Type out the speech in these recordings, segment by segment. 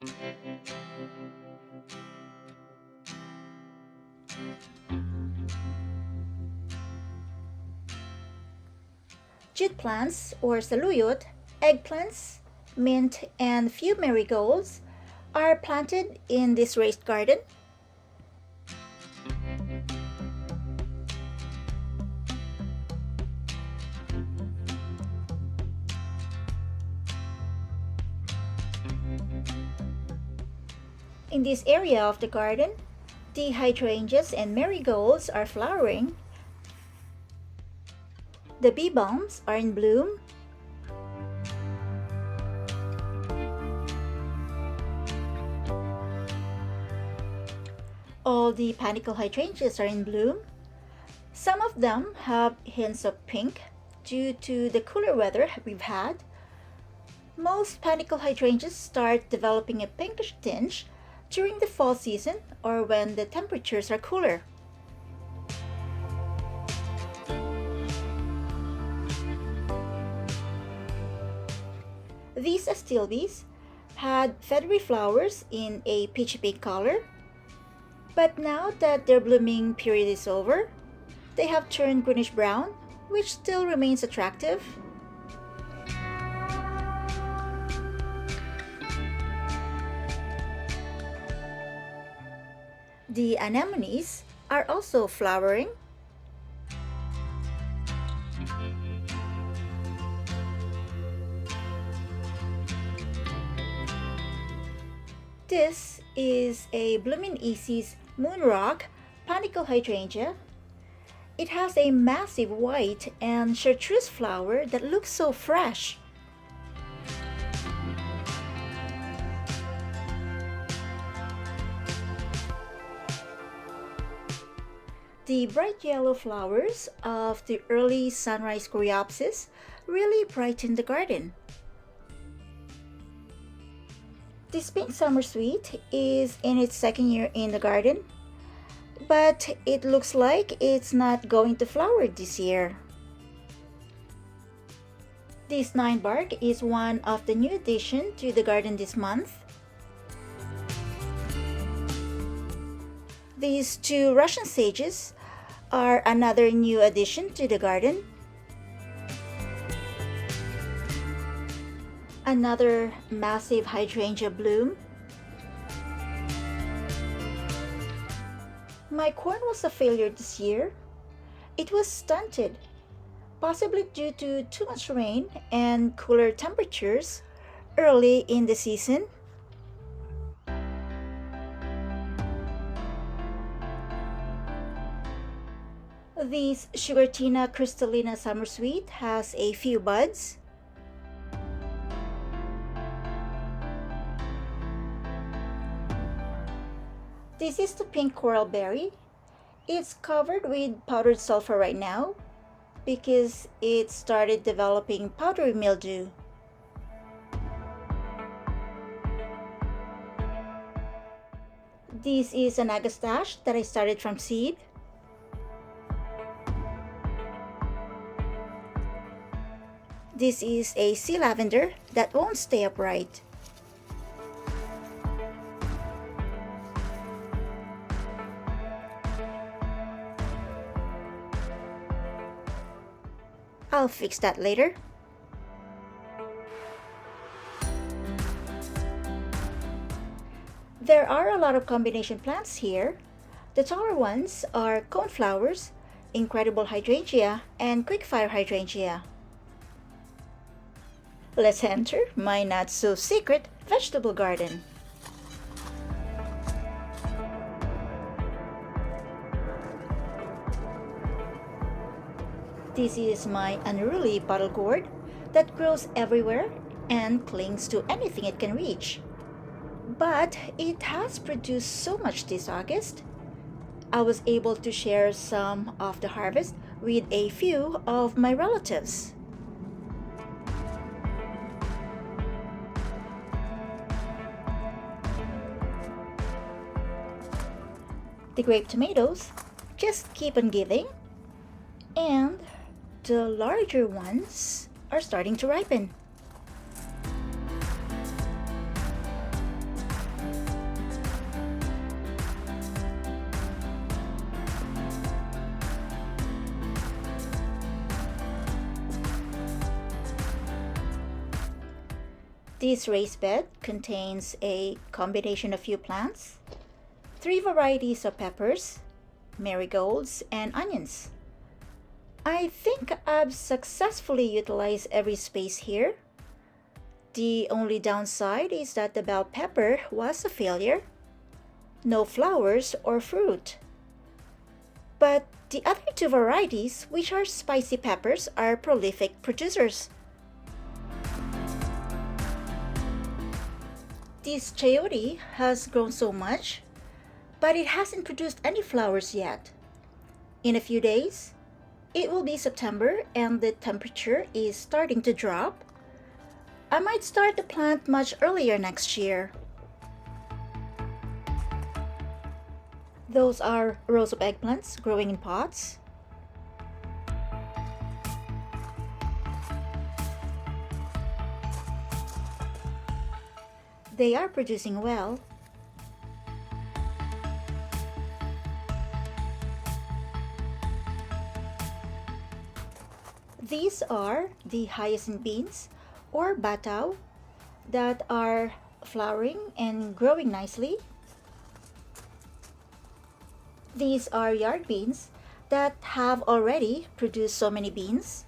Jute plants or saluyot, eggplants, mint, and few marigolds are planted in this raised garden. In this area of the garden, the hydrangeas and marigolds are flowering. The bee balms are in bloom. All the panicle hydrangeas are in bloom. Some of them have hints of pink due to the cooler weather we've had. Most panicle hydrangeas start developing a pinkish tinge during the fall season or when the temperatures are cooler. These astilbes had feathery flowers in a peachy pink color, but now that their blooming period is over, they have turned greenish brown, which still remains attractive. The anemones are also flowering. This is a Bloomin' Easy's Moonrock panicle hydrangea. It has a massive white and chartreuse flower that looks so fresh. The bright yellow flowers of the early sunrise coreopsis really brighten the garden. This pink summer sweet is in its second year in the garden, but it looks like it's not going to flower this year. This nine bark is one of the new addition to the garden this month. These two Russian sages are another new addition to the garden. Another massive hydrangea bloom. My corn was a failure this year. It was stunted, possibly due to too much rain and cooler temperatures early in the season. This Sugartina crystallina summer sweet has a few buds. This is the pink coral berry. It's covered with powdered sulfur right now because it started developing powdery mildew. This is an agastache that I started from seed. This is a sea lavender that won't stay upright. I'll fix that later. There are a lot of combination plants here. The taller ones are coneflowers, incredible hydrangea, and quickfire hydrangea. Let's enter my not-so-secret vegetable garden. This is my unruly bottle gourd that grows everywhere and clings to anything it can reach. But it has produced so much this August. I was able to share some of the harvest with a few of my relatives. The grape tomatoes just keep on giving, and the larger ones are starting to ripen. This raised bed contains a combination of few plants, 3 varieties of peppers, marigolds, and onions. I think I've successfully utilized every space here. The only downside is that the bell pepper was a failure. No flowers or fruit. But the other 2 varieties, which are spicy peppers, are prolific producers. This chayote has grown so much, but it hasn't produced any flowers yet. In a few days, it will be September and the temperature is starting to drop. I might start the plant much earlier next year. Those are rows of eggplants growing in pots. They are producing well. These are the hyacinth beans or bataw that are flowering and growing nicely. These are yard beans that have already produced so many beans.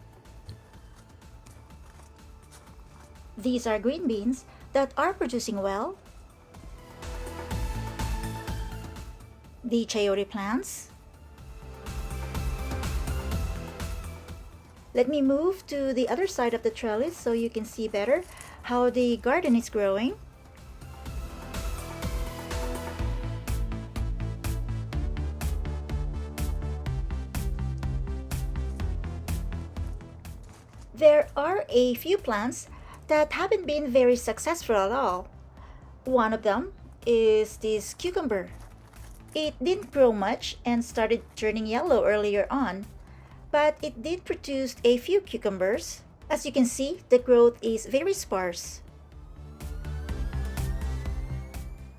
These are green beans that are producing well. The chayote plants. Let me move to the other side of the trellis so you can see better how the garden is growing. There are a few plants that haven't been very successful at all. One of them is this cucumber. It didn't grow much and started turning yellow earlier on, but it did produce a few cucumbers. As you can see, the growth is very sparse.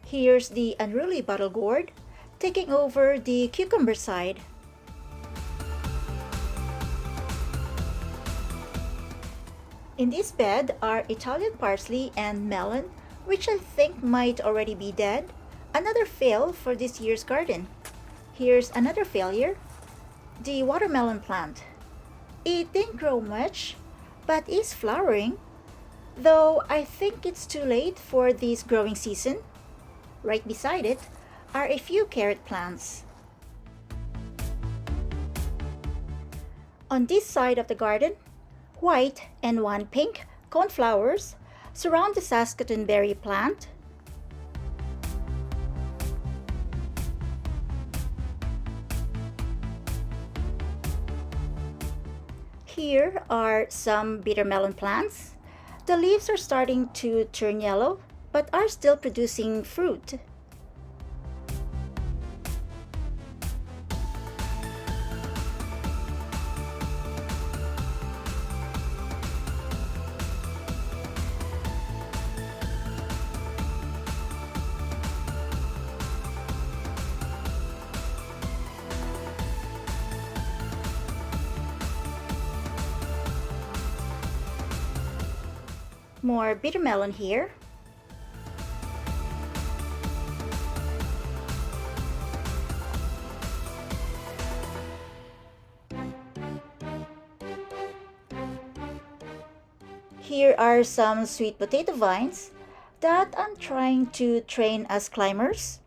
Here's the unruly bottle gourd taking over the cucumber side. In this bed are Italian parsley and melon, which I think might already be dead. Another fail for this year's garden. Here's another failure. The watermelon plant. It didn't grow much, but is flowering, though I think it's too late for this growing season. Right beside it are a few carrot plants. On this side of the garden, white and 1 pink coneflowers surround the Saskatoon berry plant. Here are some bitter melon plants. The leaves are starting to turn yellow, but are still producing fruit. More bitter melon here. Here are some sweet potato vines that I'm trying to train as climbers.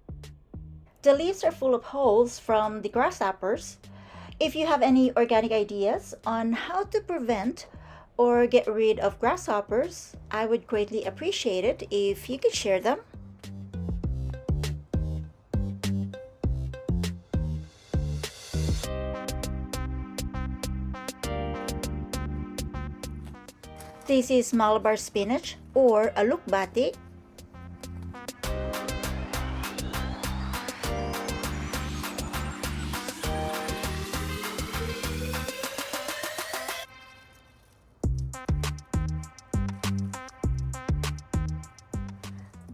The leaves are full of holes from the grasshoppers. If you have any organic ideas on how to prevent or get rid of grasshoppers, I would greatly appreciate it if you could share them. This is Malabar spinach or alukbati.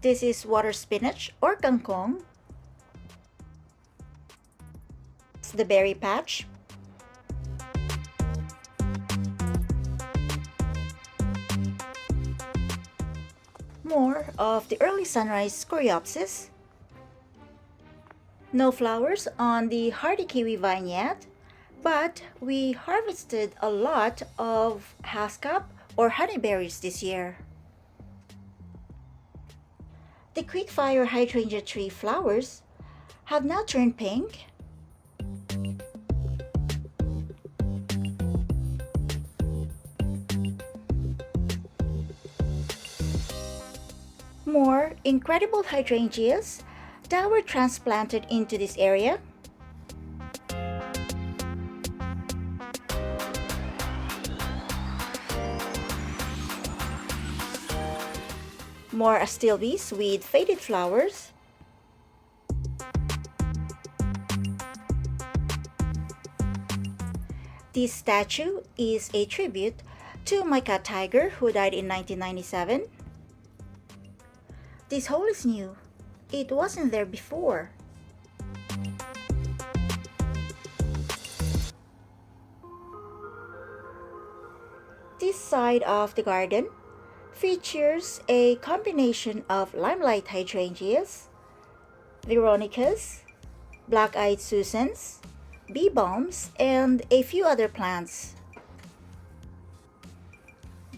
This is water spinach or kangkong. It's the berry patch. More of the early sunrise coreopsis. No flowers on the hardy kiwi vine yet, but we harvested a lot of haskap or honeyberries this year. The quickfire hydrangea tree flowers have now turned pink. More incredible hydrangeas that were transplanted into this area. More astilbes with faded flowers. This statue is a tribute to my cat Tiger, who died in 1997. This hole is new. It wasn't there before. This side of the garden features a combination of limelight hydrangeas, veronicas, black-eyed Susans, bee balms, and a few other plants.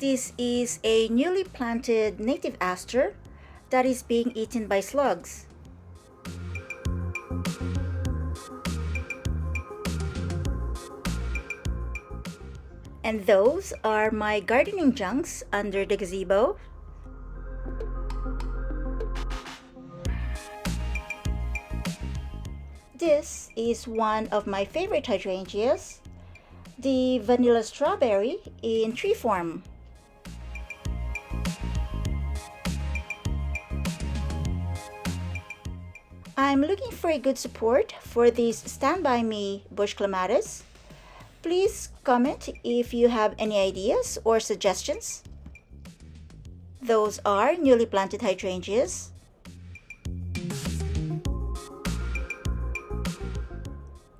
This is a newly planted native aster that is being eaten by slugs. And those are my gardening junks under the gazebo. This is one of my favorite hydrangeas, the vanilla strawberry in tree form. I'm looking for a good support for this Stand By Me bush clematis. Please comment if you have any ideas or suggestions. Those are newly planted hydrangeas.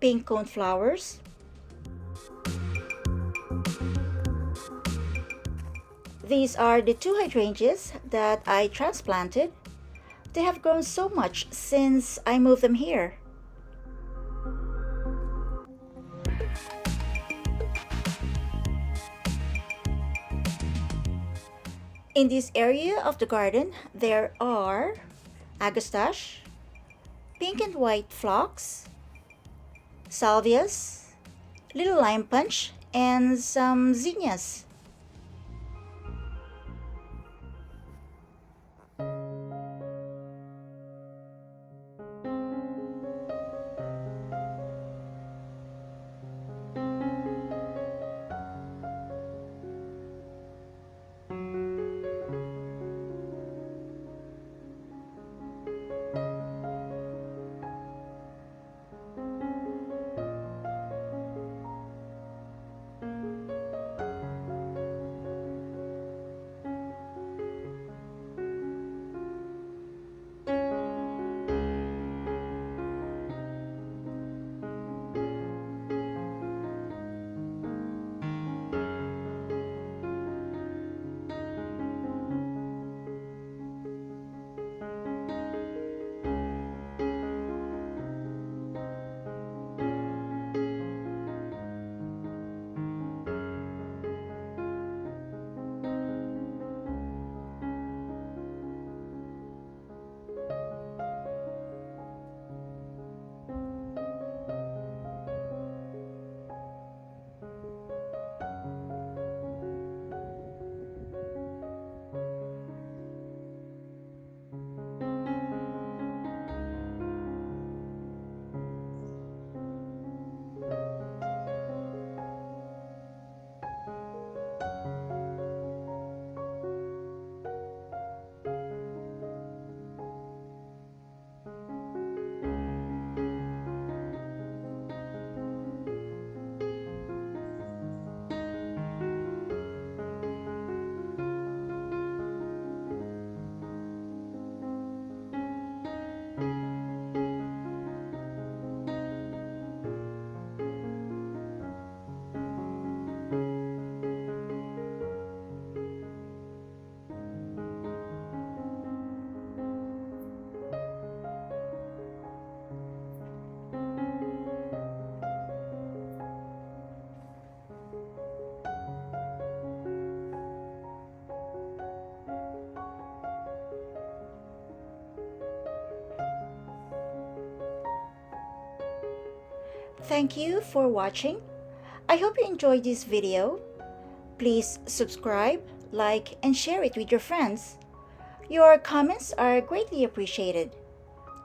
Pink cone flowers. These are the two hydrangeas that I transplanted. They have grown so much since I moved them here. In this area of the garden, there are Aakash, pink and white phlox, salvias, little lime punch, and some zinnias. Thank you for watching. I hope you enjoyed this video. Please subscribe, like, and share it with your friends. Your comments are greatly appreciated.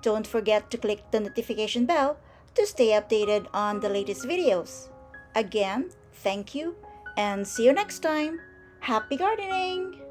Don't forget to click the notification bell to stay updated on the latest videos. Again, thank you and see you next time. Happy gardening!